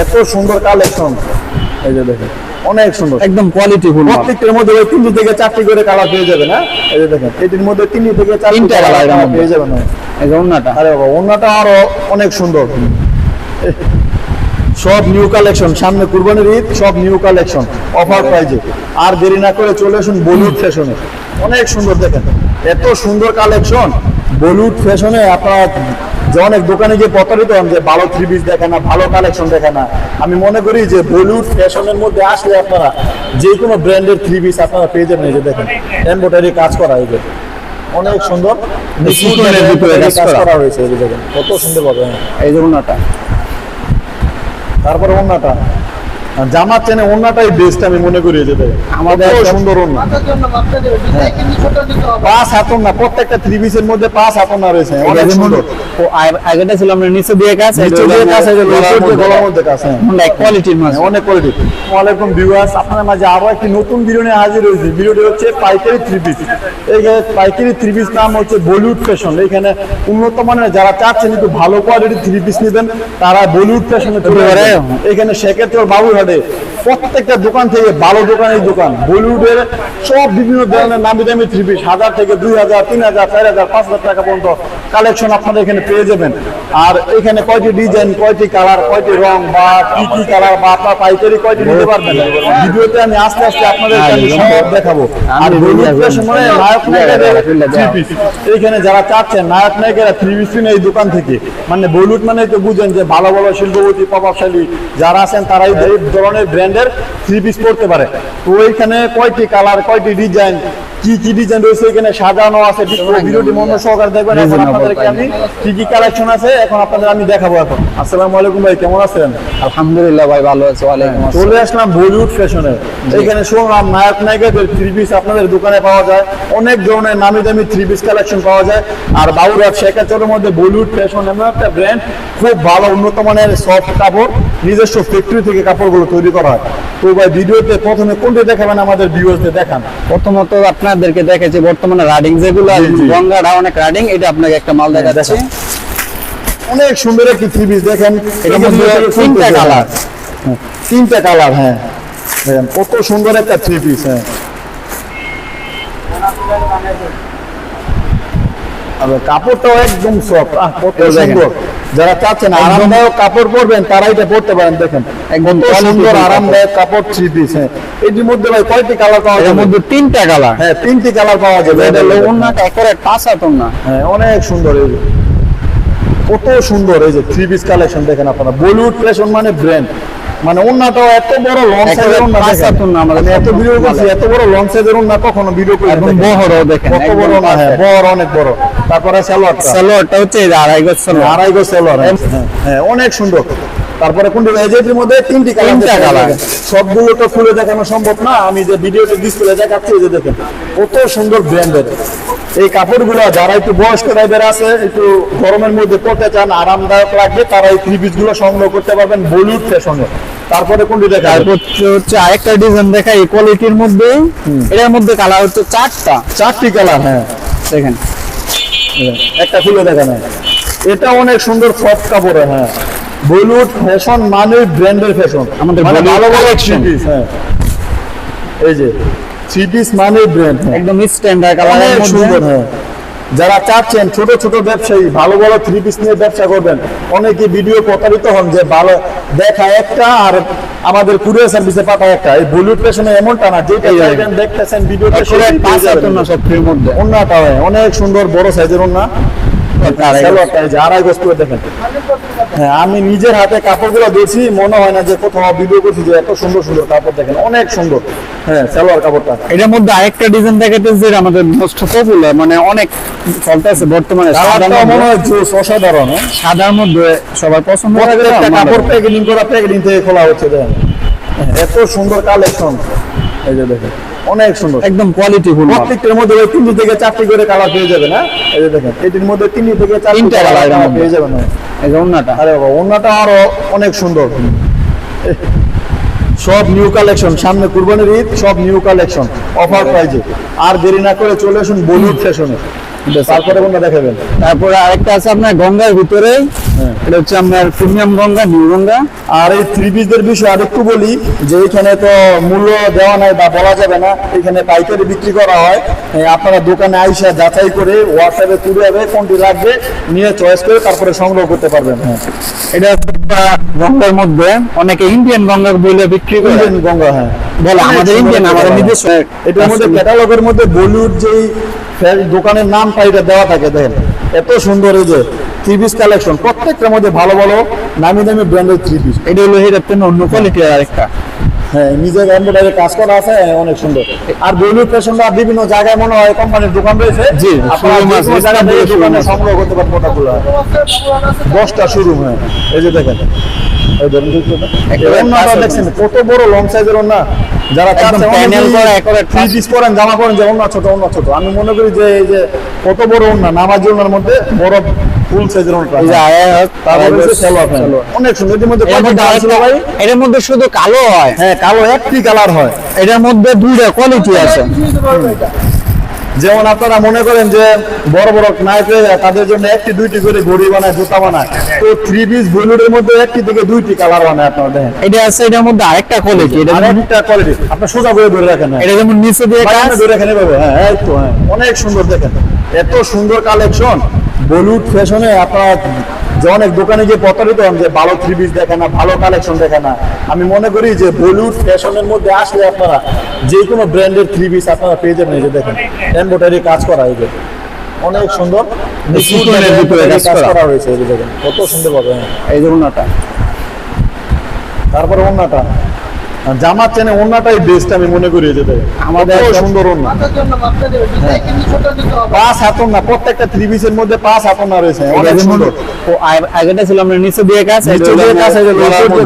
এত সুন্দর কালেকশন, এই যে দেখেন অনেক সুন্দর, একদম কোয়ালিটি ফুল। প্রত্যেকটার মধ্যে ওই 3 থেকে 4টি করে কালার পেয়ে যাবেন। হ্যাঁ, এই যে দেখেন এটির মধ্যে 3 থেকে 4টি কালার পেয়ে যাবেন। এই যে ওন্নাটা, আরে বাবা ওন্নাটা আরো অনেক সুন্দর, সব নিউ কালেকশন, সামনে কুরবানির ঈদ, সব নিউ কালেকশন অফার প্রাইজে। আর দেরি না করে চলে আসুন বলিউড ফ্যাশনে, অনেক সুন্দর দেখেন এত সুন্দর কালেকশন বলিউড ফ্যাশনে। আপনারা যে অনেক দোকানে গিয়ে প্রতারিত হন যে ভালো থ্রি পিস দেখে না, ভালো কালেকশন দেখে না, আমি মনে করি যে বলিউড ফ্যাশনের মধ্যে আসলে আপনারা যে কোনো ব্র্যান্ডের থ্রি পিস আপনারা পেয়ে যাবেন। এই যে দেখেন এমব্রয়ডারি কাজ করা, এই যে অনেক সুন্দর কাজ করা হয়েছে, এই যে দেখেন কত সুন্দর ভাবে। এই যে ওন্নাটা, তারপরে ওন্নাটা জামা চেনে ওন্নাটাই বেস্ট আমি মনে করি। যে দেখেন আমাদের সুন্দর ওন্না, 5 হাত ওন্না, প্রত্যেকটা থ্রি পিসের মধ্যে 5 হাত ওন্না রয়েছে, অনেক সুন্দর। ও আগেটা ছিল আমরা নিচে দিয়ে কাজ, নিচে দিয়ে কাজ, এই যে গলার মধ্যে কাজ, অনেক কোয়ালিটির মাছ, অনেক কোয়ালিটি। আসসালামু আলাইকুম ভিউয়ার্স, আপনাদের মাঝে আরো একটি নতুন ভিডিও নিয়ে হাজির হয়েছি। ভিডিওটি হচ্ছে পাইকারি থ্রি পিস। এই পাইকারি থ্রি পিস নাম হচ্ছে বলিউড ফ্যাশন। এখানে উন্নত মানের যারা চাচ্ছেন একটু ভালো কোয়ালিটির থ্রি পিস নেবেন, তারা বলিউড ফ্যাশনে চলে আসেন। এখানে সেক্ষেত্রে বাবুরহাটে প্রত্যেকটা দোকান থেকে ভালো দোকানের দোকান, বলিউডের সব বিভিন্ন ধরনের নামি দামি থ্রি পিস 1000 থেকে 2000, 3000, 4000, 5000 টাকা পর্যন্ত কালেকশন আপনারা এখানে পেয়ে যাবেন। আর এখানে কয়টি ডিজাইন, কয়টি কালার, কয়টি রং বা কি কি কালার বা আপনার পাইকারি কয়টি নিতে পারবেন, ভিডিওতে আমি আস্তে আস্তে আপনাদের সব দেখাবো। আর বলিউড ফ্যাশনে নায়ক নায়িকাদের থ্রি পিস, এইখানে যারা চাচ্ছেন নায়ক নায়িকারা থ্রি পিস কিনে এই দোকান থেকে, মানে বলিউড মানে তো বুঝেন যে ভালো ভালো শিল্পপতি প্রভাবশালী যারা আছেন তারাই এই ধরনের ব্র্যান্ডের থ্রি পিস পড়তে পারে। তো এইখানে কয়টি কালার, কয়টি ডিজাইন, কি কি ডিজাইন রয়েছে এখানে সাজানো আছে, ভিডিওটি মন সহকারে দেখবেন। এখন আপনাদেরকে আমি কি কি কালেকশন আছে এখন আপনাদের আমি দেখাবো। এখন আসসালামু আলাইকুম ভাই, কেমন আছেন? আলহামদুলিল্লাহ ভাই, ভালো আছি। ওয়ালাইকুম আসসালাম। চলে আসলাম বলিউড ফ্যাশনে। এখানে শুনলাম নায়ক নায়িকাদের থ্রি পিস আপনাদের দোকানে পাওয়া যায়, অনেক ধরনের নামি দামি থ্রি পিস কালেকশন পাওয়া যায়। আর বাবুরহাট শেখাচরের মধ্যে বলিউড ফ্যাশন এমন একটা ব্র্যান্ড, খুব ভালো উন্নত মানের সফট কাপড়, নিজস্ব ফ্যাক্টরি থেকে কাপড়গুলো তৈরি করা হয়। তো ভাই ভিডিওতে প্রথমে কোনটা দেখাবেন আমাদের ভিউয়ার্সদের দেখান? প্রথমত আপনাদেরকে দেখেছি বর্তমানে রাডিং যেগুলো, গঙ্গাটা অনেক রাডিং, এটা আপনাকে একটা মাল দেখাচ্ছি। অনেক সুন্দর একটি থ্রি পিস দেখেন, এটার মধ্যে 3টা কালার, 3টা কালার। হ্যাঁ দেখেন কত সুন্দর একটা থ্রি পিস। হ্যাঁ কাপড়টাও একদম সফট, কত সুন্দর। যারা চাচ্ছেন আরামদায়ক কাপড় পরবেন তারা এটা পরতে পারেন। দেখেন একদম সুন্দর আরামদায়ক কাপড় থ্রি পিস। হ্যাঁ এটির মধ্যে ভাই কয়টি কালার পাওয়া যাবে? এর মধ্যে 3টা কালার। হ্যাঁ 3টি কালার পাওয়া যাবে। এটা হলো ওন্নাটা একেবারে 5 হাত ওন্না। হ্যাঁ অনেক সুন্দর, এই যে কত সুন্দর এই যে থ্রি পিস কালেকশন দেখেন আপনারা। বলিউড ফ্যাশন মানে ব্র্যান্ড, মানে ওন্নাটাও এত বড় লং সাইজের ওন্না, আমি এত ভিডিও করছি, এত বড় লং সাইজের ওন্না কখনো ভিডিও করি না। বহরও দেখেন কত বড় না, হ্যাঁ বড় অনেক বড়। তারপরে সালোয়ারটা হচ্ছে 2.5 গজ সালোয়ার, 2.5 গজ সালোয়ার। হ্যাঁ অনেক সুন্দর। তারপরে কোনটা এজের মধ্যে 3টি কালার, সবগুলো তো খুলে দেখানো সম্ভব না, আমি যে ভিডিওতে ডিসপ্লে দেখাচ্ছি এই যে দেখেন কত সুন্দর ব্র্যান্ডের এই কাপড়গুলো। যারা একটু বয়স্ক টাইপের আছে, একটু গরমের মধ্যে পড়তে চান, আরামদায়ক লাগবে, তারা এই থ্রি পিস গুলো সংগ্রহ করতে পারবেন বলিউড ফ্যাশনে। তারপরে কোনটি দেখা? তারপর হচ্ছে আরেকটা ডিজাইন দেখা এই কোয়ালিটির মধ্যে, এর মধ্যে কালার হচ্ছে 4টি কালার। হ্যাঁ দেখেন একটা খুলে দেখেন, এটা অনেক সুন্দর সফট কাপড়ে। হ্যাঁ বলিউড ফ্যাশন মানে ব্র্যান্ডের ফ্যাশন, আমাদের ভালো ভালো থ্রি পিস। হ্যাঁ এই যে থ্রি পিস মানে ব্র্যান্ড, একদম স্ট্যান্ডার্ড কালার সুন্দর। হ্যাঁ যারা চাচ্ছেন ছোট ছোট ব্যবসায়ী ভালো ভালো থ্রি পিস নিয়ে ব্যবসা করবেন, অনেকে ভিডিও প্রতারিত হন যে ভালো দেখা একটা আর আমাদের কুরিয়ার সার্ভিসে পাঠায় একটা। এই বলিউড ফ্যাশনে এমনটা না, যেটা চাইবেন দেখতেছেন ভিডিওতে সেটাই পাওয়া যাবে। সবটির মধ্যে ওন্নাটা অনেক সুন্দর বড় সাইজের ওন্না, 2.5 গজ করে দেখেন। হ্যাঁ আমি নিজের হাতে কাপড়গুলো দেখছি, মনে হয় না যে কোথাও ভিডিও করছি যে এত সুন্দর সুন্দর কাপড় দেখেন, অনেক সুন্দর। হ্যাঁ সালোয়ার কাপড়টা। এটার মধ্যে আরেকটা ডিজাইন দেখাতেছে যেটা আমাদের মোস্ট পপুলার, মানে অনেক চলতেছে বর্তমানে, মনে হয় অসাধারণ। সাদার মধ্যে সবার পছন্দ কাপড় প্যাকেজিং করা, প্যাকেজিং থেকে খোলা হচ্ছে। দেখেন এত সুন্দর কালেকশন, এই যে দেখেন অনেক সুন্দর, একদম কোয়ালিটি ফুল। প্রত্যেকটার মধ্যে ওই 3 থেকে 4টি করে কালার পেয়ে যাবেন। হ্যাঁ এই যে দেখেন এটির মধ্যে 3 থেকে 4টি কালার পেয়ে যাবেন। এই যে ওন্নাটা, আরে বাবা ওন্নাটা আরো অনেক সুন্দর, সব নিউ কালেকশন, সামনে কুরবানির ঈদ, সব নিউ কালেকশন অফার প্রাইজে। আর দেরি না করে চলে আসুন বলিউড ফ্যাশনে। তারপরে কোনটা দেখাবেন? তারপরে আরেকটা আছে আপনার গঙ্গার ভিতরে এটা হচ্ছে আপনার প্রিমিয়াম গঙ্গা, নিউ গঙ্গা। আর এই থ্রি পিসদের বিষয়ে আরেকটু বলি যে এখানে তো মূল্য দেওয়া নাই বা বলা যাবে না, এখানে পাইকারি বিক্রি করা হয়। আপনারা দোকানে আইসা যাচাই করে হোয়াটসঅ্যাপে তুলে যাবে কোনটি লাগবে নিয়ে চয়েস করে তারপরে সংগ্রহ করতে পারবেন। এটা গঙ্গার মধ্যে অনেকে ইন্ডিয়ান গঙ্গা বলে বিক্রি করে। ইন্ডিয়ান গঙ্গা, হ্যাঁ বলে আমাদের ইন্ডিয়ান, আমাদের নিজস্ব। এটার মধ্যে ক্যাটালগের মধ্যে বলিউড যেই দোকানের নামটা এটা দেওয়া থাকে, দেখেন এত সুন্দর। এই যে থ্রি পিস কালেকশন প্রত্যেকটার মধ্যে ভালো ভালো নামি দামি ব্র্যান্ডের থ্রি পিস। এটা হলো এর থেকে অন্য কোয়ালিটি আরেকটা। হ্যাঁ, নিজের এমব্রয়ডারি কাজ করা আছে, অনেক সুন্দর। আর বলিউড ফ্যাশনটা বিভিন্ন জায়গায় মনে হয় কোম্পানির দোকান রয়েছে, জি, আপনারা showroom যে আছে, কোনো জায়গা থেকে showroom দোকানে আছে। সংগ্রহ করতে পারেন প্রোডাক্টগুলো। 10টা শোরুম, হ্যাঁ এই যে দেখেন, এই ধরুন ওন্নাটা দেখছেন কত বড় লং সাইজের ওন্না। যারা একদম panel করা, একেবারে থ্রি পিস পরেন, জামা পরেন যে ওন্না ছোট, ওন্না ছোট, আমি মনে করি যে এই যে কত বড় ওন্না, নামাজ ওন্নার মধ্যে বড় ফুল সাইজের ওন্না। এই যে তারপরে হচ্ছে সালোয়ার প্যান্ট, অনেক সুন্দর। এর মধ্যে এর মধ্যে কয়টা কালার ছিল ভাই? এর মধ্যে শুধু কালো হয়, হ্যাঁ, কালো একটি কালার হয়। এটার মধ্যে দুইটা কোয়ালিটি আছে। যেমন আপনারা মনে করেন যে বড় বড় নায়কের তাদের জন্য একটি দুইটি করে ঘড়ি বানায়, জুতা বানায়, তো থ্রি পিস বলিউডের মধ্যে একটি থেকে দুইটি কালার বানায় আপনারা দেখেন। এটা আছে, এটার মধ্যে আরেকটা কোয়ালিটি। এটা আরেকটা কোয়ালিটি আপনার সোজা করে ধরে রাখেন, হ্যাঁ। এটা যেমন নিচে দিয়ে ভাই, কাজ, আপনি ধরে রাখেন এভাবে, হ্যাঁ এই তো, হ্যাঁ অনেক সুন্দর। দেখেন এত সুন্দর কালেকশন বলিউড ফ্যাশনে। আপনারা যে অনেক দোকানে গিয়ে প্রতারিত হন যে ভালো থ্রি পিস দেখে না, ভালো কালেকশন দেখে না। আমি মনে করি যে বলিউড ফ্যাশনের মধ্যে আসলে আপনারা যে কোনো ব্র্যান্ডের থ্রি পিস আপনারা পেয়ে যাবেন। এই যে দেখেন এমব্রয়ডারি কাজ করা, এই যে অনেক সুন্দর সুতোনের ভিতরে কাজ কাজ করা। করা হয়েছে, এই যে দেখেন কত সুন্দর ভাবে। এই যে ওনাটা। তারপরে ওন্নাটা, জামার চেনে ওন্নাটাই বেস্ট আমি মনে করি। এই যে দেখেন আমাদের কত একটা- সুন্দর ওন্না, পাঁচ হাতন না, প্রত্যেকটা থ্রি পিসের মধ্যে পাঁচ হাতন না রয়েছে, অনেক সুন্দর। ও আগেটা ছিল আমরা নিচে দিয়ে কাজ, নিচে দিয়ে কাজ, এই যে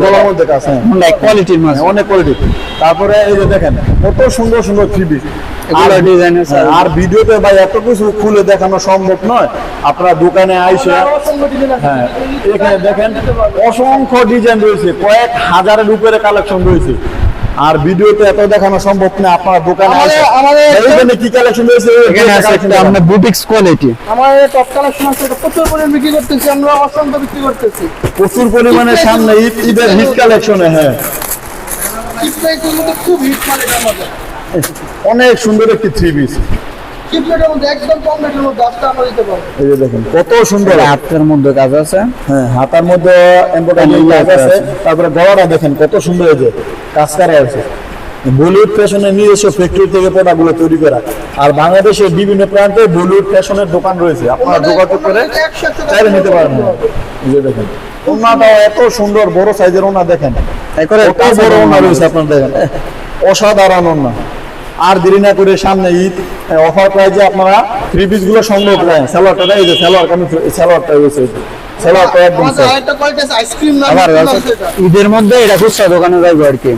গলার মধ্যে কাজ, হ্যাঁ এক কোয়ালিটির মাছ। অনেক কোয়ালিটি। তারপরে এই যে দেখেন কত সুন্দর সুন্দর থ্রি পিস। এগুলো ডিজাইন আছে। আর ভিডিওতে ভাই এত কিছু খুলে দেখানো সম্ভব নয়, আপনারা দোকানে আইসে, হ্যাঁ এখানে দেখেন অসংখ্য ডিজাইন রয়েছে, কয়েক হাজারের উপরে কালেকশন রয়েছে। আর ভিডিওতে এত দেখানো সম্ভব না, আপনারা দোকানে আইসে এইখানে কি কালেকশন রয়েছে, এখানে আছে একটা আমরা বুটিক্স কোয়ালিটি। আমাদের টপ কালেকশন আছে, এটা প্রচুর পরিমাণে বিক্রি করতেছি আমরা, অসংখ্য বিক্রি করতেছি। প্রচুর পরিমাণে সামনে ঈদের হিট কালেকশনে, হ্যাঁ চিপ প্রাইসের মধ্যে খুব হিট মানে আমাদের। অনেক সুন্দর একটি থ্রি পিস। চিপ রেটের মধ্যে একদম কম রেটের মধ্যে আজকে আমরা দিতে পারবো। এই যে দেখেন কত সুন্দর, হাতের মধ্যে কাজ আছে। হ্যাঁ হাতার মধ্যে এমব্রয়ডারি কাজ আছে। তারপরে গলাটা দেখেন কত সুন্দর, এই যে কাজ করা আছে। বলিউড ফ্যাশনের নিজস্ব ফ্যাক্টরি থেকে প্রোডাক্টগুলো তৈরি করা। আর বাংলাদেশের বিভিন্ন প্রান্তে বলিউড ফ্যাশনের দোকান রয়েছে, আপনারা যোগাযোগ করে চাইলে নিতে পারেন। এই যে দেখেন ওনাটাও এত সুন্দর, বড় সাইজের ওনা দেখেন, একবারে কত বড় ওনা রয়েছে আপনারা দেখেন, অসাধারণ ওনা। আর দেরি না করে সামনে ঈদ, অফার প্রাইজে আপনারা থ্রি পিস গুলো সংগ্রহ করেন। সালোয়ারটা এই যে সালোয়ার, আমি সালোয়ারটা রয়েছে, সালোয়ারটা একদম আমাদের আরেকটা কোয়ালিটি আছে আইসক্রিম না, আবার ঈদের মধ্যে এটা খুচরা দোকানে যাইবো আর কি।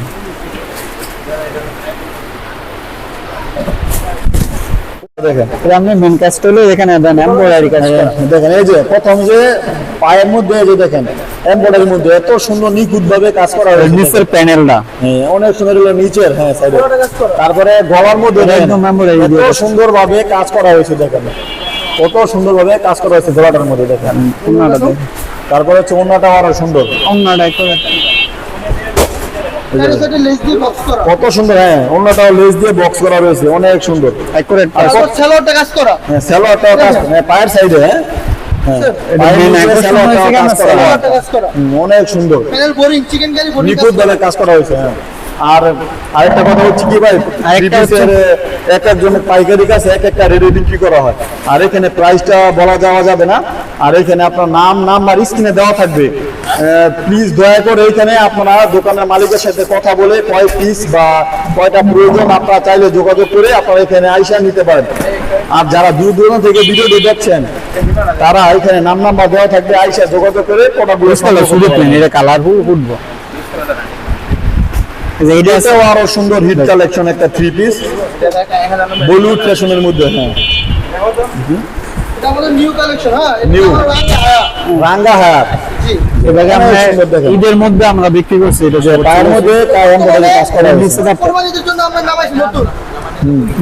দেখেন। এটা আপনি মেন কাজটা হলো এখানে দেন এমব্রয়ডারি কাজ করা। দেখেন এই যে প্রথম যে পায়ের মধ্যে এই যে দেখেন এমব্রয়ডারির মধ্যে এত সুন্দর নিখুঁত ভাবে কাজ করা হয়েছে। নিচের প্যানেলটা হ্যাঁ, অনেক সুন্দর হলো নিচের, হ্যাঁ সাইডে। তারপরে গলার মধ্যে এটা দেখেন, একদম embroidery এত দিয়ে। সুন্দর ভাবে কাজ করা হয়েছে, দেখেন কত সুন্দর ভাবে কাজ করা হয়েছে গলাটার মধ্যে দেখেন। ওনাটা দেন। তারপরে হচ্ছে ওন্নাটা আরো সুন্দর, ওনাটা একবারে এর সাথে লেস দিয়ে বক্স করা। কত সুন্দর। হ্যাঁ ওন্নাটাও লেস দিয়ে বক্স করা রয়েছে, অনেক সুন্দর। একবারে আর আর সালোয়ারটা কাজ করা। হ্যাঁ সালোয়ারটাও কাজ, হ্যাঁ পায়ের সাইডে, হ্যাঁ হ্যাঁ পায়ের main নিচে আকর্ষণ সালোয়ারটাও হয়েছে কাজ কেন? করা, সালোয়ারটা কাজ করা। অনেক সুন্দর প্যানেল বোরিং, চিকেন কারি বোরিং নিখুঁত ভাবে কাজ করা হয়েছে। হ্যাঁ আর আরেকটা কথা হচ্ছে কি ভাই, আরেকটা থ্রি পিসের এক একজনের পাইকারি কাছে এক একটা রেটে বিক্রি করা হয়। আর এখানে প্রাইসটা বলা যাওয়া যাবে না। আর এখানে আপনার নাম নাম্বার স্ক্রিনে দেওয়া থাকবে। প্লিজ দয়া করে এখানে আপনারা দোকানের মালিকের সাথে কথা বলে কয় পিস বা কয়টা প্রয়োজন আপনারা চাইলে যোগাযোগ করে আপনারা এখানে আইসা নিতে পারেন। আর যারা দূর দূরান্ত থেকে ভিডিওটি দেখছেন তারা এখানে নাম নাম্বার দেওয়া থাকবে, আইসা যোগাযোগ করে প্রোডাক্টগুলো সংগ্রহ করতে পারেন। এটা কালার ফুটবো। এটাও আরো সুন্দর হিট কালেকশন, একটা থ্রি পিস বলিউড ফ্যাশনের মধ্যে। হ্যাঁ এটা আমাদের নিউ কালেকশন। হ্যাঁ New। রাঙ্গা হাত, জি এটাকে আমরা অনেক সুন্দর দেখেন। ঈদের মধ্যে আমরা বিক্রি করছি। এটা যে পায়ের মধ্যে এমব্রয়ডারি কাজ করা হয়েছে। নিচে কোরবানিদের জন্য আমরা নামাইছি নতুন।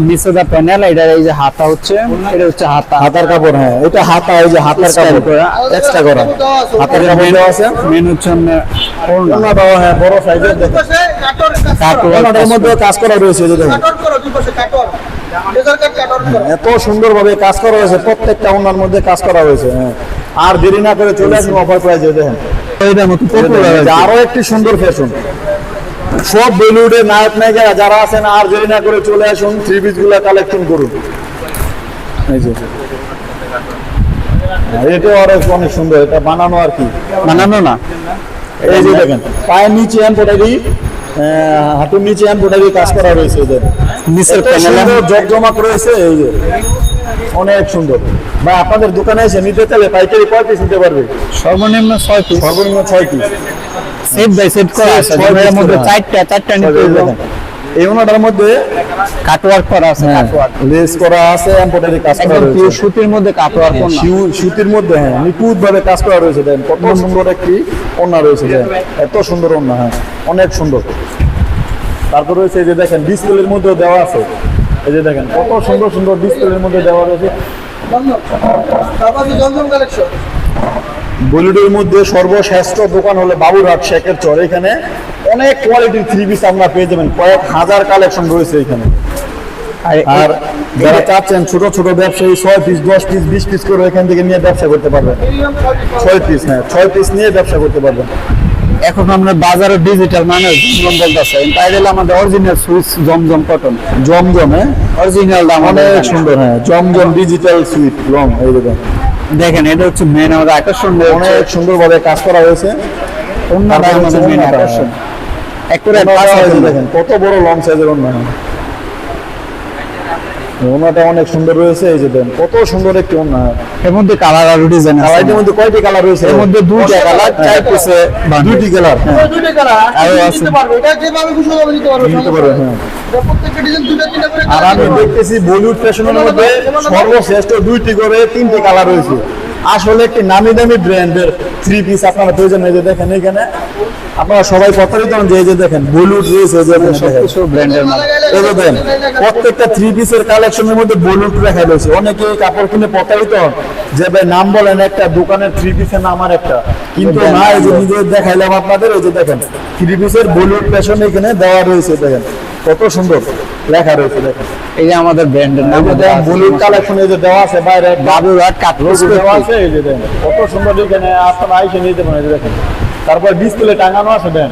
নিচে দা প্যানেল, এটা এই যে হাতা হচ্ছে, এটা হচ্ছে হাতা, হাতার কাপড়, হ্যাঁ এটা হাতা, এই যে হাতার কাপড় এক্সট্রা করা, হাতার কাপড় দেওয়া আছে। মেন হচ্ছে আপনার ওড়না। ওড়নাটাও হ্যাঁ বড় সাইজের, দেখেন ওড়নাটার মধ্যে কাজ করা রয়েছে, এই যে দেখেন এত সুন্দর ভাবে কাজ করা হয়েছে, প্রত্যেকটা ওড়নার মধ্যে কাজ করা হয়েছে। হ্যাঁ, আর দেরি না করে চলে আসুন অফার প্রাইজে। দেখেন এইটার মতো পপুলার আরো একটি সুন্দর ফ্যাশন, সব বলিউডের নায়ক নায়িকারা যারা আছেন আর দেরি না করে চলে আসুন, থ্রি পিস গুলা কালেকশন করুন। এই যে এটা অনেক সুন্দর, এটা বানানো আর কি, বানানো না, এই যে দেখেন পায়ের নিচে এমব্রয়ডারি, হাঁটুর নিচে এমব্রয়ডারি কাজ করা রয়েছে, এদের নিচের এত প্যানেল সুন্দর জমজমাট রয়েছে, এই যে অনেক সুন্দর। বা আপনাদের দোকানে এসে নিতে চাইলে পাইকারি কয় পিস নিতে পারবে? সর্বনিম্ন 6 পিস, সর্বনিম্ন 6 পিস, সেট বাই সেট করা আছে, এর মধ্যে চারটা নিতে হবে। এই ওনাটার মধ্যে কাটওয়ার্ক করা আছে, কাটওয়ার্ক লেস করা আছে, এমব্রয়ডারি কাজ করা একদম পিওর রয়েছে, সুতির মধ্যে কাটওয়ার্ক না, সুতির মধ্যে হ্যাঁ নিখুঁত ভাবে কাজ করা রয়েছে। দেখেন কত সুন্দর একটি ওড়না রয়েছে, দেখেন এত সুন্দর ওড়না, হ্যাঁ অনেক সুন্দর। তারপর রয়েছে এই যে দেখেন ডিসপ্লের মধ্যে দেওয়া আছে, এই যে দেখেন কত সুন্দর সুন্দর ডিসপ্লের মধ্যে দেওয়া রয়েছে। জমজম কালেকশন বলিউডের মধ্যে সর্বশ্রেষ্ঠ দোকান হলো বাবুরহাট শেখের চর। এখানে অনেক কোয়ালিটির থ্রি পিস আমরা পেয়ে যাবেন, কয়েক হাজার কালেকশন রয়েছে এখানে। আর যারা চাচ্ছেন ছোট ছোট ব্যবসায়ী 6 পিস 10 পিস 20 পিস করে এখান থেকে নিয়ে ব্যবসা করতে পারবেন। 6 পিস, হ্যাঁ 6 পিস নিয়ে ব্যবসা করতে পারবেন। এখন আমরা বাজারে ডিজিটাল মানে জমজম বলতেছে, তাই দিলে আমাদের অরিজিনাল সুইচ জমজম কটন, জমজম, হ্যাঁ অরিজিনাল দাম অনেক সুন্দর, হ্যাঁ জমজম ডিজিটাল সুইট লং, এই দেখেন দেখেন এটা হচ্ছে মেন আমাদের আকর্ষণ, অনেক সুন্দর ভাবে কাজ করা হয়েছে। ওড়নাটা তারপরে আমাদের মেন ওড়নাটা, আকর্ষণ। একেবারে দেখেন কত বড় লং সাইজের ওড়না, ওড়নাটা অনেক সুন্দর রয়েছে, এই যে দেখেন কত সুন্দর একটি ওড়না। এর মধ্যে কালার আর ডিজাইন আছে, কালারের মধ্যে কয়টি কালার রয়েছে? এর মধ্যে দুইটা কালার, চার পিসে দুইটি কালার, হ্যাঁ দুইটা কালার আরো আছে। নিতে পারবে, এটা যেভাবে খুশি হবে নিতে পারবে, নিতে পারবে, হ্যাঁ। এটা প্রত্যেকটা ডিজাইন দুইটা তিনটা করে আর আমি দেখতেছি বলিউড ফ্যাশনের মধ্যে সর্বশ্রেষ্ঠ 2টি করে 3টি কালার রয়েছে। আসলে একটি নামি দামি ব্র্যান্ডের থ্রি পিস আপনারা প্রয়োজন, এই যে দেখেন এখানে আপনারা সবাই প্রতারিত হন যে এই যে দেখেন বলিউড রয়েছে, যে এখানে দেখেন। সবকিছু ব্র্যান্ডের মাল। এই যে দেখেন প্রত্যেকটা থ্রি পিসের কালেকশনের মধ্যে বলিউড লেখা রয়েছে। অনেকে কাপড় কিনে প্রতারিত হন যে ভাই নাম বলেন একটা দোকানের থ্রি পিসের নাম আর একটা, কিন্তু না, এই যে নিজে দেখাইলাম আপনাদের, এই যে দেখেন থ্রি পিসের বলিউড ফ্যাশন এখানে দেওয়া রয়েছে, দেখেন কত সুন্দর লেখা রয়েছে। দেখেন এই যে আমাদের ব্র্যান্ডের নাম বলিউড কালেকশন এই যে দেওয়া আছে, বাইরে বাবুরহাট কাটওয়ার্ক দেওয়া আছে, এই যে দেখেন কত সুন্দর, এখানে আপনারা আইসে নিতে পারেন, এই যে দেখেন। তারপর ডিসপ্লে টাঙানো আছে, দেন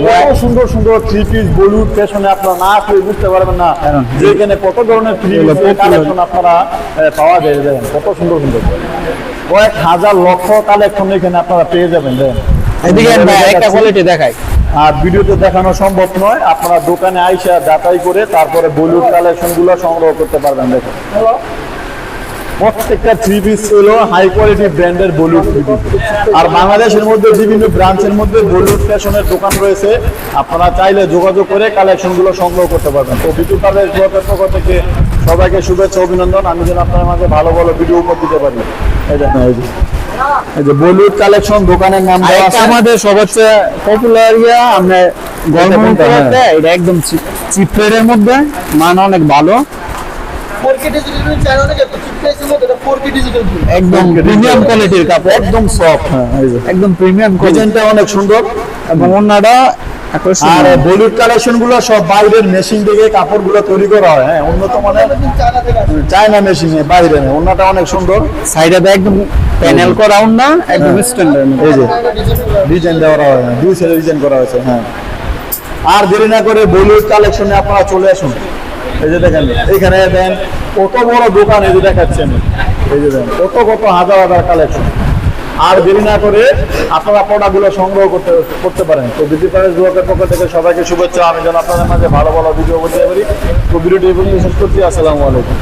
কত সুন্দর সুন্দর থ্রি পিস বলিউড ফ্যাশনে আপনারা না আসলে বুঝতে পারবেন না যে এখানে কত ধরনের থ্রি পিস কালেকশন আপনারা পাওয়া যায়। দেখেন কত সুন্দর সুন্দর কয়েক হাজার লক্ষ কালেকশন এখানে আপনারা পেয়ে যাবেন। দেখেন এদিকে একটা কোয়ালিটি দেখাই, আর ভিডিওতে দেখানো সম্ভব নয়, আপনারা দোকানে আইসা যাচাই করে তারপরে বলিউড কালেকশন গুলো সংগ্রহ করতে পারবেন। দেখেন প্রত্যেকটা থ্রি পিস হলো হাই কোয়ালিটি ব্র্যান্ডের বলিউড থ্রি পিস। আর বাংলাদেশের মধ্যে বিভিন্ন ব্রাঞ্চের মধ্যে বলিউড ফ্যাশনের দোকান রয়েছে, আপনারা চাইলে যোগাযোগ করে কালেকশন গুলো সংগ্রহ করতে পারবেন। তো বিটু তাদের পক্ষ থেকে সবাইকে শুভেচ্ছা অভিনন্দন, আমি যেন আপনার মাঝে ভালো ভালো ভিডিও উপহার দিতে পারি। এই যে বলিউড কালেকশন দোকানের নাম দেওয়া আছে। আমাদের সবচেয়ে পপুলার ইয়া আমরা গভর্নমেন্ট এটা একদম চিপ রেটের মধ্যে, মান অনেক ভালো, 4K ডিজিটাল চ্যানেল থেকে চিপসের মধ্যে এটা 4K ডিজিটাল একদম প্রিমিয়াম কোয়ালিটির কাপড়, একদম সফট, হ্যাঁ এই যে একদম প্রিমিয়াম কোয়ালিটি, ডিজাইনটা অনেক সুন্দর। এবং ওড়নাটা আর আকর্ষণীয়। বলিউড কালেকশন গুলো সব বাইরের মেশিন থেকে কাপড় গুলো তৈরি করা হয়, হ্যাঁ উন্নত মানের চায়না থেকে আসে। চায়না মেশিনে, বাইরে নেই। ওড়নাটা অনেক সুন্দর, সাইডে একদম প্যানেল করা ওড়না, একদম স্ট্যান্ডার্ড। এই যে এটা ডিজিটাল ডিজাইন দেওয়া হয়, হ্যাঁ, দুই সাইডে ডিজাইন করা হয়েছে। হ্যাঁ আর দেরি না করে বলিউড কালেকশনে আপনারা চলে আসুন। এই যে দেখেন এখানে দেন কত বড় দোকান, এই যে দেখাচ্ছেন, এই যে দেখেন কত কত হাজার হাজার কালেকশন। আর দেরি না করে আপনারা প্রোডাক্টগুলো সংগ্রহ করতে পারেন। তো বিউটি প্যালেস ব্লগের পক্ষ থেকে সবাইকে শুভেচ্ছা, আমি যেন আপনাদের মাঝে ভালো ভালো ভিডিও করতে পারি। তো ভিডিওটি এই পর্যন্ত শেষ করছি, আসসালামু আলাইকুম।